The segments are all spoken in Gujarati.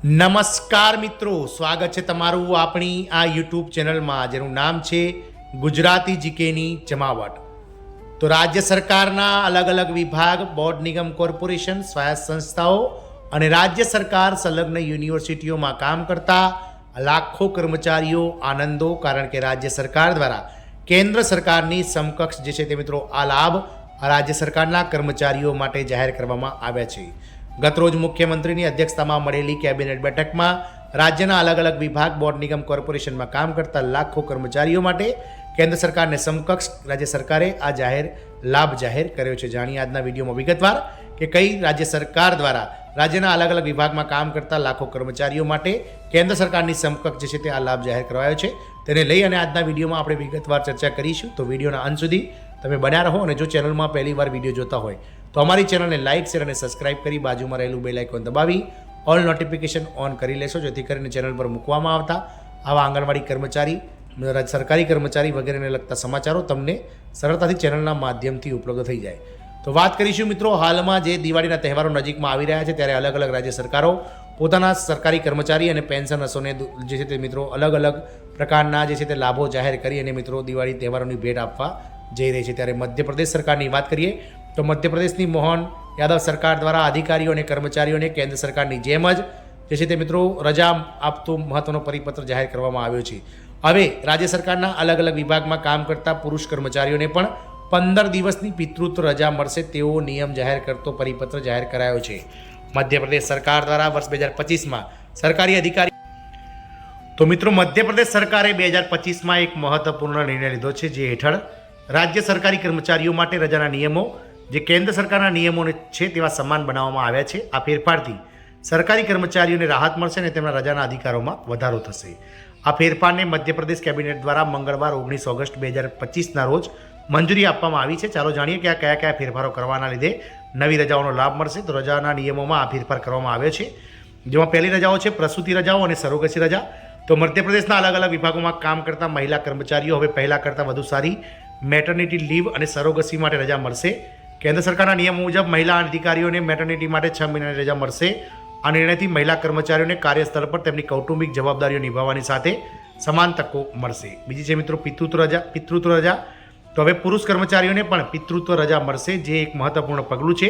નમસ્કાર મિત્રો, સ્વાગત છે તમારું આપણી આ યુટ્યુબ ચેનલમાં જેનું નામ છે ગુજરાતી જીકેની જમાવટ। તો રાજ્ય સરકારના અલગ અલગ વિભાગ, બોર્ડ, નિગમ, કોર્પોરેશન, સ્વાયત્ત સંસ્થાઓ અને રાજ્ય સરકાર સંલગ્ન યુનિવર્સિટીઓમાં કામ કરતા લાખો કર્મચારીઓ આનંદો, કારણ કે રાજ્ય સરકાર દ્વારા કેન્દ્ર સરકારની સમકક્ષ જે છે તે મિત્રો આ લાભ રાજ્ય સરકારના કર્મચારીઓ માટે જાહેર કરવામાં આવ્યા છે। ગતરોજ મુખ્યમંત્રીની અધ્યક્ષતામાં મળેલી કેબિનેટ બેઠકમાં રાજ્યના અલગ અલગ વિભાગ, બોર્ડ, નિગમ, કોર્પોરેશનમાં કામ કરતા લાખો કર્મચારીઓ માટે કેન્દ્ર સરકારને સમકક્ષ રાજ્ય સરકારે આ લાભ જાહેર કર્યો છે। જાણીએ આજના વિડીયોમાં વિગતવાર કે કઈ રાજ્ય સરકાર દ્વારા રાજ્યના અલગ અલગ વિભાગમાં કામ કરતા લાખો કર્મચારીઓ માટે કેન્દ્ર સરકારની સમકક્ષ જે છે તે આ લાભ જાહેર કરાયો છે, તેને લઈ અને આજના વિડીયોમાં આપણે વિગતવાર ચર્ચા કરીશું। તો વિડીયોના અંત સુધી તમે બન્યા રહો અને જો ચેનલમાં પહેલી વાર વિડીયો જોતા હોય તો અમારી ચેનલને લાઇક, શેર અને સબસ્ક્રાઇબ કરી બાજુમાં રહેલું બેલ આઇકોન દબાવી ઓલ નોટિફિકેશન ઓન કરી લેશો, જેથી કરીને ચેનલ પર મૂકવામાં આવતા આવા આંગણવાડી કર્મચારી, સરકારી કર્મચારી વગેરેને લગતા સમાચારો તમને સરળતાથી ચેનલના માધ્યમથી ઉપલબ્ધ થઈ જાય। તો વાત કરીશું મિત્રો, હાલમાં જે દિવાળીના તહેવારો નજીકમાં આવી રહ્યા છે ત્યારે અલગ અલગ રાજ્ય સરકારો પોતાના સરકારી કર્મચારી અને પેન્શનર્સોને જે છે તે મિત્રો અલગ અલગ પ્રકારના જે છે તે લાભો જાહેર કરી અને મિત્રો દિવાળી તહેવારોની ભેટ આપવા જઈ રહી છે। ત્યારે મધ્યપ્રદેશ સરકારની વાત કરીએ તો મધ્યપ્રદેશની મોહન યાદવ સરકાર દ્વારા અધિકારીઓ અને કર્મચારીઓને કેન્દ્ર સરકારની જેમ જ જે છે તે મિત્રો રજા આપતો મહત્વનો પરિપત્ર જાહેર કરવામાં આવ્યો છે। હવે રાજ્ય સરકારના અલગ અલગ વિભાગમાં કામ કરતા પુરુષ કર્મચારીઓને પણ 15 દિવસની પિતૃત્વ રજા મળશે તેવો નિયમ જાહેર કરતો પરિપત્ર જાહેર કરાયો છે। મધ્યપ્રદેશ સરકાર દ્વારા વર્ષ 2025માં સરકારી અધિકારી તો મિત્રો મધ્યપ્રદેશ સરકારે 2025માં એક મહત્વપૂર્ણ નિર્ણય લીધો છે, જે હેઠળ રાજ્ય સરકારી કર્મચારીઓ માટે રજાના નિયમો જે કેન્દ્ર સરકારના નિયમોને છે તેવા સમાન બનાવવામાં આવ્યા છે। આ ફેરફારથી સરકારી કર્મચારીઓને રાહત મળશે અને તેમના રજાના અધિકારોમાં વધારો થશે। આ ફેરફારને મધ્યપ્રદેશ કેબિનેટ દ્વારા મંગળવાર 19 ઓગસ્ટ 2025ના રોજ મંજૂરી આપવામાં આવી છે। ચાલો જાણીએ કે આ કયા કયા ફેરફારો કરવાના લીધે નવી રજાઓનો લાભ મળશે। તો રજાના નિયમોમાં આ ફેરફાર કરવામાં આવ્યો છે, જેમાં પહેલી રજાઓ છે પ્રસૂતિ રજાઓ અને સરોગસી રજા। તો મધ્યપ્રદેશના અલગ અલગ વિભાગોમાં કામ કરતા મહિલા કર્મચારીઓ હવે પહેલાં કરતાં વધુ સારી મેટર્નિટી લીવ અને સરોગસી માટે રજા મળશે। કેન્દ્ર સરકારના નિયમો મુજબ મહિલા અધિકારીઓને મેટર્નિટી માટે 6 મહિનાની રજા મળશે। આ નિર્ણયથી મહિલા કર્મચારીઓને કાર્યસ્થળ પર તેમની કૌટુંબિક જવાબદારીઓ નિભાવવાની સાથે સમાન તકો મળશે। બીજી છે મિત્રો પિતૃત્વ રજા। તો હવે પુરુષ કર્મચારીઓને પણ પિતૃત્વ રજા મળશે, જે એક મહત્વપૂર્ણ પગલું છે।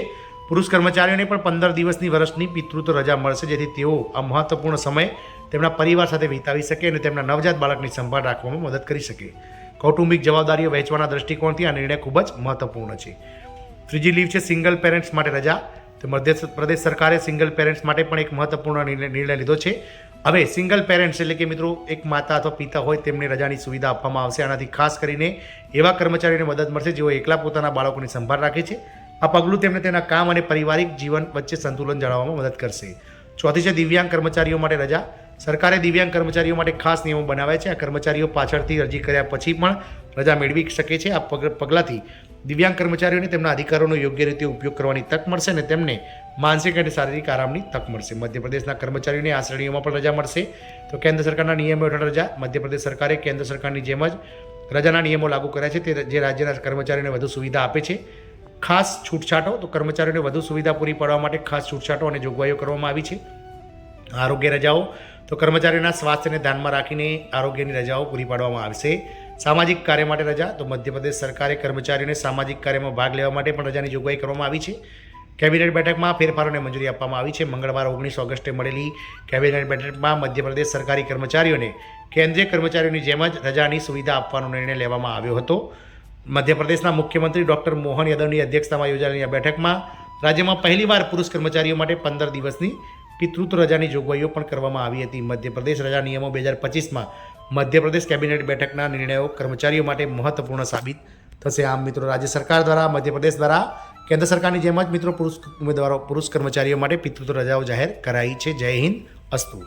પુરુષ કર્મચારીઓને પણ 15 દિવસની વર્ષની પિતૃત્વ રજા મળશે, જેથી તેઓ આ મહત્વપૂર્ણ સમય તેમના પરિવાર સાથે વિતાવી શકે અને તેમના નવજાત બાળકની સંભાળ રાખવામાં મદદ કરી શકે। કૌટુંબિક જવાબદારીઓ વહેંચવાના દૃષ્ટિકોણથી આ નિર્ણય ખૂબ જ મહત્વપૂર્ણ છે। ત્રીજી લીવ છે સિંગલ પેરેન્ટ્સ માટે રજા। તો મધ્યપ્રદેશ સરકારે સિંગલ પેરેન્ટ્સ માટે પણ એક મહત્વપૂર્ણ નિર્ણય લીધો છે। હવે સિંગલ પેરેન્ટ્સ એટલે કે મિત્રો એક માતા અથવા પિતા હોય તેમને રજાની સુવિધા આપવામાં આવશે। આનાથી ખાસ કરીને એવા કર્મચારીઓને મદદ મળશે જેઓ એકલા પોતાના બાળકોની સંભાળ રાખે છે। આ પગલું તેમને તેના કામ અને પારિવારિક જીવન વચ્ચે સંતુલન જાળવવામાં મદદ કરશે। ચોથી છે દિવ્યાંગ કર્મચારીઓ માટે રજા। સરકારે દિવ્યાંગ કર્મચારીઓ માટે ખાસ નિયમો બનાવ્યા છે। આ કર્મચારીઓ પાછળથી અરજી કર્યા પછી પણ રજા મેળવી શકે છે। આ પગલાંથી દિવ્યાંગ કર્મચારીઓને તેમના અધિકારોનો યોગ્ય રીતે ઉપયોગ કરવાની તક મળશે અને તેમને માનસિક અને શારીરિક આરામની તક મળશે। મધ્યપ્રદેશના કર્મચારીઓને આ શ્રેણીઓમાં પણ રજા મળશે। તો કેન્દ્ર સરકારના નિયમો હેઠળ રજા મધ્યપ્રદેશ સરકારે કેન્દ્ર સરકારની જેમ જ રજાના નિયમો લાગુ કર્યા છે, તે જે રાજ્યના કર્મચારીઓને વધુ સુવિધા આપે છે। ખાસ છૂટછાટો, તો કર્મચારીઓને વધુ સુવિધા પૂરી પાડવા માટે ખાસ છૂટછાટો અને જોગવાઈઓ કરવામાં આવી છે। આરોગ્ય રજાઓ, તો કર્મચારીઓના સ્વાસ્થ્યને ધ્યાનમાં રાખીને આરોગ્યની રજાઓ પૂરી પાડવામાં આવશે। સામાજિક કાર્ય માટે રજા, તો મધ્યપ્રદેશ સરકારે કર્મચારીઓને સામાજિક કાર્યમાં ભાગ લેવા માટે પણ રજાની જોગવાઈ કરવામાં આવી છે। કેબિનેટ બેઠકમાં ફેરફારોને મંજૂરી આપવામાં આવી છે। મંગળવાર 19 ઓગસ્ટે મળેલી કેબિનેટ બેઠકમાં મધ્યપ્રદેશ સરકારી કર્મચારીઓને કેન્દ્રીય કર્મચારીઓની જેમ જ રજાની સુવિધા આપવાનો નિર્ણય લેવામાં આવ્યો હતો। મધ્યપ્રદેશના મુખ્યમંત્રી ડૉક્ટર મોહન યાદવની અધ્યક્ષતામાં યોજાયેલી આ બેઠકમાં રાજ્યમાં પહેલીવાર પુરુષ કર્મચારીઓ માટે 15 દિવસની પિતૃત્વ રજાની જોગવાઈઓ પણ કરવામાં આવી હતી। મધ્યપ્રદેશ રજા નિયમો 2025માં મધ્યપ્રદેશ કેબિનેટ બેઠકના નિર્ણયો કર્મચારીઓ માટે મહત્વપૂર્ણ સાબિત થશે। આમ મિત્રો રાજ્ય સરકાર દ્વારા મધ્યપ્રદેશ દ્વારા કેન્દ્ર સરકારની જેમ જ મિત્રો પુરુષ કર્મચારીઓ માટે પિતૃત્વ રજાઓ જાહેર કરાઈ છે। જય હિન્દ, અસ્તુ।